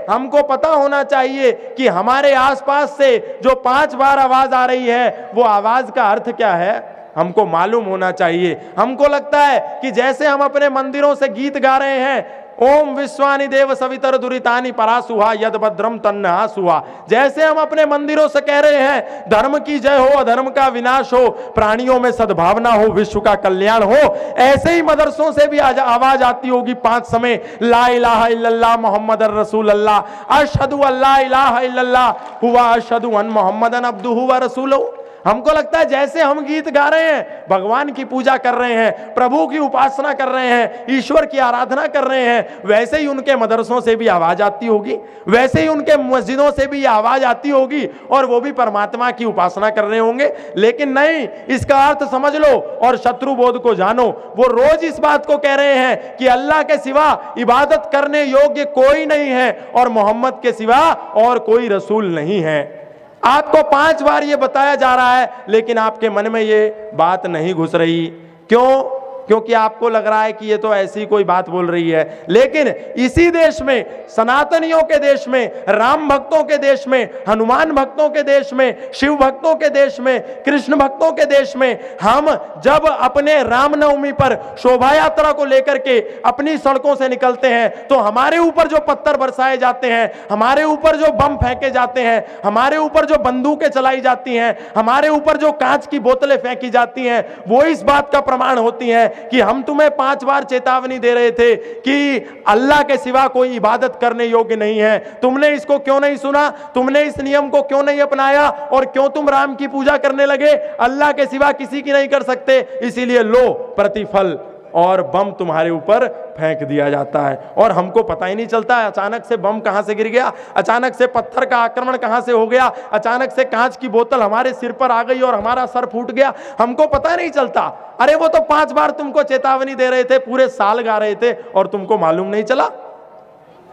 हमको पता होना चाहिए कि हमारे आसपास से जो 5 बार आवाज आ रही है वो आवाज का अर्थ क्या है, हमको मालूम होना चाहिए। हमको लगता है कि जैसे हम अपने मंदिरों से गीत गा रहे हैं, ओम विश्वानि देव सवितर दुरितानि परासुहा यद भद्रम तन्नहा सुहा, जैसे हम अपने मंदिरों से कह रहे हैं धर्म की जय हो, अधर्म का विनाश हो, प्राणियों में सद्भावना हो, विश्व का कल्याण हो, ऐसे ही मदरसों से भी आवाज आती होगी 5 समय, ला इलाहा इल्लल्लाह मुहम्मदुर रसूलुल्लाह, अशहदु अल्ला इलाहा इल्लल्लाह हुवा अशहदु अन मुहम्मदन अब्दुहु व रसूलुहु। हमको लगता है जैसे हम गीत गा रहे हैं, भगवान की पूजा कर रहे हैं, प्रभु की उपासना कर रहे हैं, ईश्वर की आराधना कर रहे हैं, वैसे ही उनके मदरसों से भी आवाज आती होगी, वैसे ही उनके मस्जिदों से भी आवाज आती होगी और वो भी परमात्मा की उपासना कर रहे होंगे। लेकिन नहीं, इसका अर्थ समझ लो और शत्रु बोध को जानो। वो रोज इस बात को कह रहे हैं कि अल्लाह के सिवा इबादत करने योग्य कोई नहीं है और मोहम्मद के सिवा और कोई रसूल नहीं है। आपको 5 बार ये बताया जा रहा है, लेकिन आपके मन में ये बात नहीं घुस रही। क्यों? क्योंकि आपको लग रहा है कि ये तो ऐसी कोई बात बोल रही है। लेकिन इसी देश में, सनातनियों के देश में, राम भक्तों के देश में, हनुमान भक्तों के देश में, शिव भक्तों के देश में, कृष्ण भक्तों के देश में, हम जब अपने रामनवमी पर शोभा यात्रा को लेकर के अपनी सड़कों से निकलते हैं तो हमारे ऊपर जो पत्थर बरसाए जाते हैं, हमारे ऊपर जो बम फेंके जाते हैं, हमारे ऊपर जो बंदूकें चलाई जाती हैं, हमारे ऊपर जो कांच की बोतलें फेंकी जाती हैं, वो इस बात का प्रमाण होती हैं कि हम तुम्हें 5 बार चेतावनी दे रहे थे कि अल्लाह के सिवा कोई इबादत करने योग्य नहीं है। तुमने इसको क्यों नहीं सुना? तुमने इस नियम को क्यों नहीं अपनाया? और क्यों तुम राम की पूजा करने लगे? अल्लाह के सिवा किसी की नहीं कर सकते, इसीलिए लो प्रतिफल, और बम तुम्हारे ऊपर फेंक दिया जाता है और हमको पता ही नहीं चलता है अचानक से बम कहां से गिर गया, अचानक से पत्थर का आक्रमण कहां से हो गया, अचानक से कांच की बोतल हमारे सिर पर आ गई और हमारा सर फूट गया, हमको पता नहीं चलता। अरे वो तो 5 बार तुमको चेतावनी दे रहे थे, पूरे साल गा रहे थे और तुमको मालूम नहीं चला,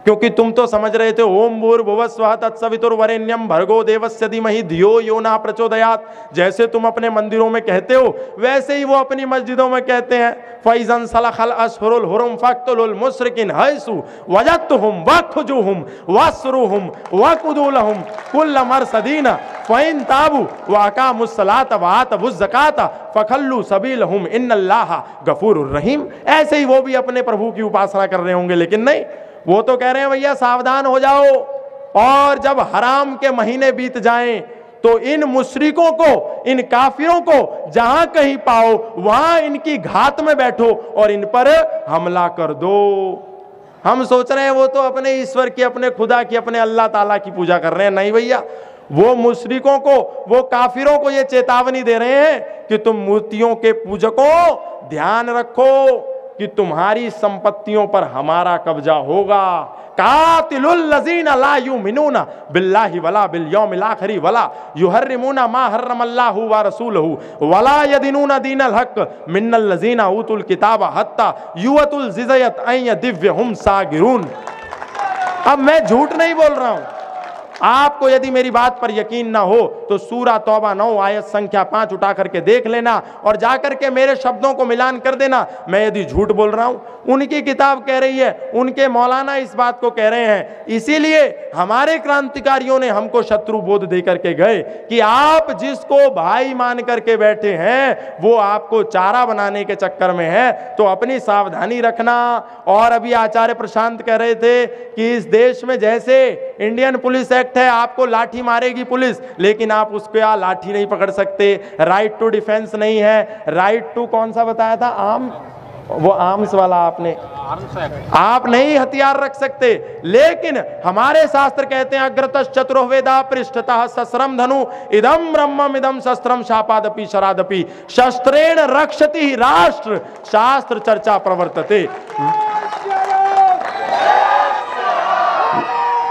क्योंकि तुम तो समझ रहे थे ओम भूर्भुवः स्वः तत्सवितुर्वरेण्यं भर्गो देवस्य धीमहि धियो यो न प्रचोदयात्। जैसे तुम अपने मंदिरों में कहते हो वैसे ही वो अपनी मस्जिदों में कहते हैं, फैज़न सलखल अशहुरुल हुरुम फक्तुलुल मुश्रिकीन हैसु वजदतुहुम वखजुहुम वस्रुहुम वकुदुलहुम कुल्ल मरसदीन फइन ताबू व अकामुस सलात व आतवुज़ ज़कात फखल्लू सबीलहुम इन्नल्लाह गफूरुर रहीम। ऐसे ही वो भी अपने प्रभु की उपासना कर रहे होंगे, लेकिन नहीं, वो तो कह रहे हैं भैया सावधान हो जाओ, और जब हराम के महीने बीत जाएं तो इन मुशरिकों को, इन काफिरों को जहां कहीं पाओ वहां इनकी घात में बैठो और इन पर हमला कर दो। हम सोच रहे हैं वो तो अपने ईश्वर की, अपने खुदा की, अपने अल्लाह ताला की पूजा कर रहे हैं। नहीं भैया, वो मुशरिकों को, वो काफिरों को ये चेतावनी दे रहे हैं कि तुम मूर्तियों के पूजकों ध्यान रखो कि तुम्हारी संपत्तियों पर हमारा कब्जा होगा। कातिलुल लज़ीना ला युमिनूना बिल्लाहि वला बिल यौमिल आखिरी वला युहर्रिमूना मा हर्रमल्लाहु व रसूलुहु वला यदीनूना दीनल हक़ मिन्नल लज़ीना ऊतुल किताबा हत्ता युअतुल जिज़यत अन यदिव्यहुम सागिरून। अब मैं झूठ नहीं बोल रहा हूं, आपको यदि मेरी बात पर यकीन ना हो तो सूरा तौबा 9 आयत संख्या 5 उठा करके देख लेना और जाकर के मेरे शब्दों को मिलान कर देना। मैं यदि झूठ बोल रहा हूं, उनकी किताब कह रही है, उनके मौलाना इस बात को कह रहे हैं। इसीलिए हमारे क्रांतिकारियों ने हमको शत्रु बोध दे करके गए कि आप जिसको भाई मान करके बैठे हैं वो आपको चारा बनाने के चक्कर में है, तो अपनी सावधानी रखना। और अभी आचार्य प्रशांत कह रहे थे कि इस देश में जैसे इंडियन पुलिस एक्ट है, आपको लाठी मारेगी पुलिस, लेकिन आप उसको या लाठी नहीं पकड़ सकते, राइट टू डिफेंस नहीं है, राइट टू कौन सा बताया था, आर्म, वो आर्म्स वाला आपने, आप नहीं हथियार रख सकते। लेकिन हमारे शास्त्र कहते हैं अग्रतः चतुरो वेदा पृष्ठतः शस्त्रम धनु इदम ब्रह्मम इदम शस्त्रम शापादपि शरादपि शस्त्रेण रक्षति राष्ट्र शास्त्र चर्चा प्रवर्तते।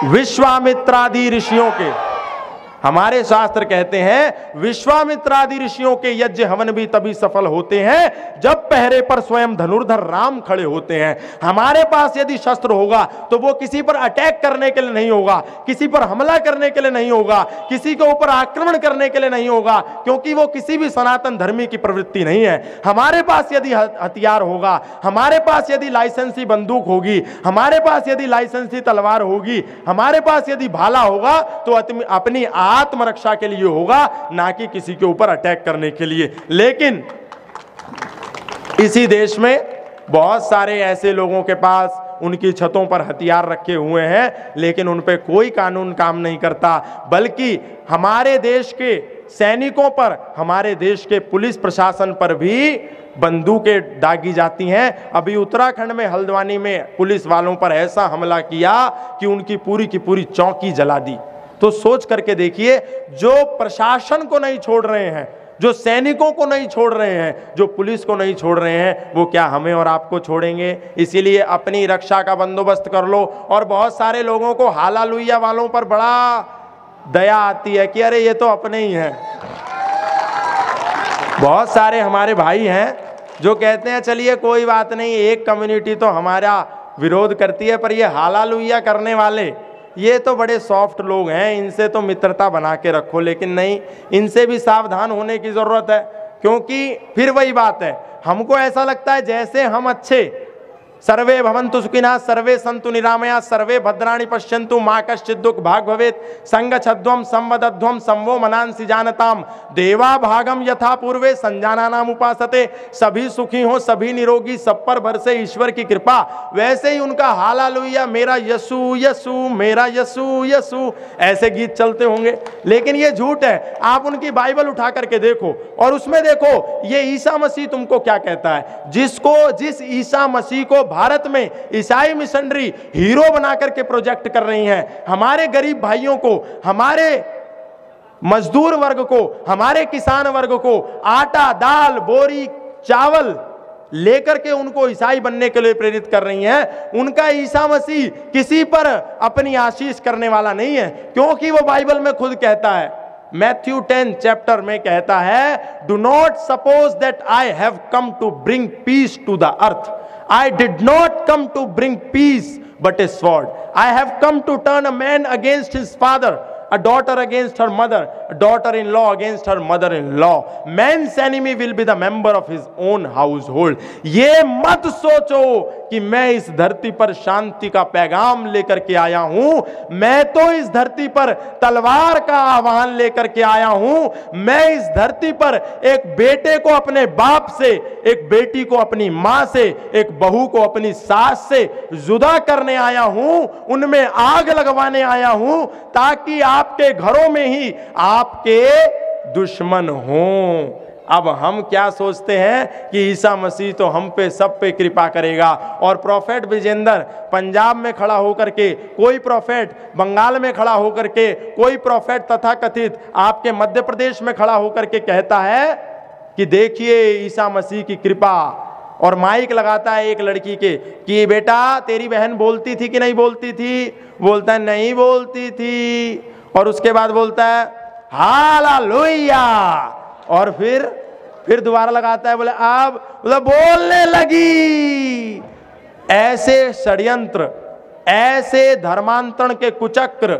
विश्वामित्रादि ऋषियों के, हमारे शास्त्र कहते हैं विश्वामित्रादि ऋषियों के यज्ञ हवन भी तभी सफल होते हैं जब पहरे पर स्वयं धनुर्धर राम खड़े होते हैं। हमारे पास यदि शस्त्र होगा तो वो किसी पर अटैक करने के लिए नहीं होगा, किसी पर हमला करने के लिए नहीं होगा, किसी के ऊपर आक्रमण करने के लिए नहीं होगा, क्योंकि वो किसी भी सनातन धर्मी की प्रवृत्ति नहीं है। हमारे पास यदि हथियार होगा, हमारे पास यदि लाइसेंसी बंदूक होगी, हमारे पास यदि लाइसेंसी तलवार होगी, हमारे पास यदि भाला होगा तो अपनी आत्मरक्षा के लिए होगा, ना कि किसी के ऊपर अटैक करने के लिए। लेकिन इसी देश में बहुत सारे ऐसे लोगों के पास उनकी छतों पर हथियार रखे हुए हैं, लेकिन उन पे कोई कानून काम नहीं करता, बल्कि हमारे देश के सैनिकों पर, हमारे देश के पुलिस प्रशासन पर भी बंदूकें दागी जाती हैं। अभी उत्तराखंड में हल्द्वानी में पुलिस वालों पर ऐसा हमला किया कि उनकी पूरी की पूरी चौकी जला दी। तो सोच करके देखिए, जो प्रशासन को नहीं छोड़ रहे हैं, जो सैनिकों को नहीं छोड़ रहे हैं, जो पुलिस को नहीं छोड़ रहे हैं, वो क्या हमें और आपको छोड़ेंगे? इसीलिए अपनी रक्षा का बंदोबस्त कर लो। और बहुत सारे लोगों को हालालुइया वालों पर बड़ा दया आती है कि अरे ये तो अपने ही हैं। बहुत सारे हमारे भाई हैं जो कहते हैं चलिए कोई बात नहीं, एक कम्युनिटी तो हमारा विरोध करती है, पर ये हालालुइया करने वाले ये तो बड़े सॉफ्ट लोग हैं, इनसे तो मित्रता बना के रखो। लेकिन नहीं, इनसे भी सावधान होने की जरूरत है, क्योंकि फिर वही बात है, हमको ऐसा लगता है जैसे हम अच्छे, सर्वे भवन्तु सुखिनः सर्वे सन्तु निरामया सर्वे भद्राणि पश्यन्तु मा कश्चित् दुःख भाग् भवेत् संगच्छध्वं संवदध्वं संवो मनांसि जानताम देवा भागम यथा पूर्वे संजानानाम उपासते। सभी सुखी हो, सभी निरोगी, सब पर बरसे ईश्वर की कृपा। वैसे ही उनका हालेलुया, मेरा यीशु यीशु, मेरा यीशु यीशु, ऐसे गीत चलते होंगे। लेकिन ये झूठ है। आप उनकी बाइबल उठा करके देखो और उसमें देखो ये ईसा मसीह तुमको क्या कहता है। जिस ईसा मसीह को भारत में ईसाई मिशनरी हीरो बना करके प्रोजेक्ट कर रही हैं, हमारे गरीब भाइयों को, हमारे मजदूर वर्ग को, हमारे किसान वर्ग को आटा, दाल, बोरी, चावल लेकर के उनको ईसाई बनने के लिए प्रेरित कर रही हैं, उनका ईसा मसीह किसी पर अपनी आशीष करने वाला नहीं है, क्योंकि वो बाइबल में खुद कहता है, मैथ्यू 10 चैप्टर में कहता है, do not suppose that I have come to bring peace to the earth. I did not come to bring peace but a sword. I have come to turn a man against his father, a daughter against her mother, a daughter-in-law against her mother-in-law. Man's enemy will be the member of his own household. ये मत सोचो कि मैं इस धरती पर शांति का पैगाम लेकर के आया हूं। मैं तो इस धरती पर तलवार का आह्वान लेकर के आया हूं। मैं इस धरती पर एक बेटे को अपने बाप से, एक बेटी को अपनी मां से, एक बहू को अपनी सास से जुदा करने आया हूं, उनमें आग लगवाने आया हूं, ताकि आपके घरों में ही आपके दुश्मन हों। अब हम क्या सोचते हैं कि ईसा मसीह तो हम पे, सब पे कृपा करेगा। और प्रोफेट विजेंद्र पंजाब में खड़ा होकर के, कोई प्रोफेट बंगाल में खड़ा होकर के, कोई प्रोफेट तथाकथित आपके मध्य प्रदेश में खड़ा होकर के कहता है कि देखिए ईसा मसीह की कृपा, और माइक लगाता है एक लड़की के कि बेटा तेरी बहन बोलती थी कि नहीं बोलती थी? बोलता है नहीं बोलती थी। और उसके बाद बोलता है हालेलुया, और फिर दोबारा लगाता है, बोले अब बोलने लगी। ऐसे षड्यंत्र, ऐसे धर्मांतरण के कुचक्र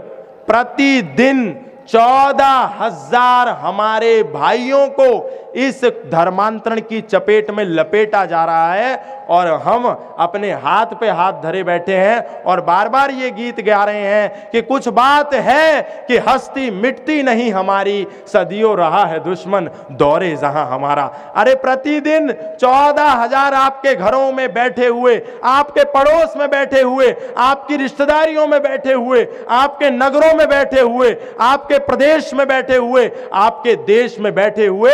प्रतिदिन 14,000 हमारे भाइयों को इस धर्मांतरण की चपेट में लपेटा जा रहा है, और हम अपने हाथ पे हाथ धरे बैठे हैं और बार बार ये गीत गा रहे हैं कि कुछ बात है कि हस्ती मिटती नहीं हमारी, सदियों रहा है दुश्मन दौरे जहां हमारा। अरे प्रतिदिन 14,000 आपके घरों में बैठे हुए, आपके पड़ोस में बैठे हुए, आपकी रिश्तेदारियों में बैठे हुए, आपके नगरों में बैठे हुए, आपके प्रदेश में बैठे हुए, आपके देश में बैठे हुए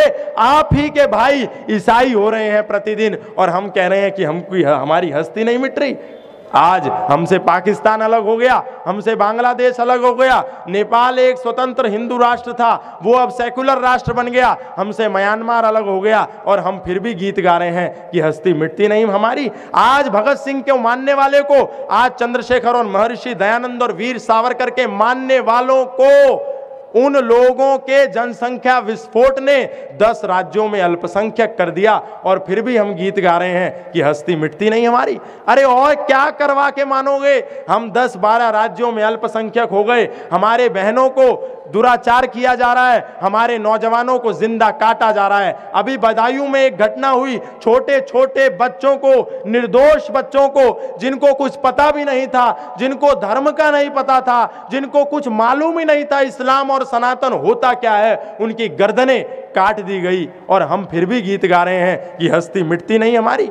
आप ही के भाई ईसाई हो रहे हैं प्रतिदिन, और हम कह रहे हैं कि हमारी हस्ती नहीं मिट रही। आज हमसे पाकिस्तान अलग हो गया, हमसे बांग्लादेश अलग हो गया, नेपाल एक स्वतंत्र हिंदू राष्ट्र था, वो अब सेकुलर राष्ट्र बन गया, हमसे म्यांमार अलग हो गया, और हम फिर भी गीत गा रहे हैं कि हस्ती मिटती नहीं हमारी। आज भगत सिंह के मानने वाले को, आज चंद्रशेखर और महर्षि दयानंद और वीर सावरकर के मानने वालों को उन लोगों के जनसंख्या विस्फोट ने 10 राज्यों में अल्पसंख्यक कर दिया, और फिर भी हम गीत गा रहे हैं कि हस्ती मिटती नहीं हमारी। अरे और क्या करवा के मानोगे? हम 10-12 राज्यों में अल्पसंख्यक हो गए, हमारे बहनों को दुराचार किया जा रहा है, हमारे नौजवानों को जिंदा काटा जा रहा है। अभी बदायूं में एक घटना हुई, छोटे छोटे बच्चों को, निर्दोष बच्चों को, जिनको कुछ पता भी नहीं था, जिनको धर्म का नहीं पता था, जिनको कुछ मालूम ही नहीं था इस्लाम और सनातन होता क्या है, उनकी गर्दनें काट दी गई, और हम फिर भी गीत गा रहे हैं कि हस्ती मिटती नहीं हमारी।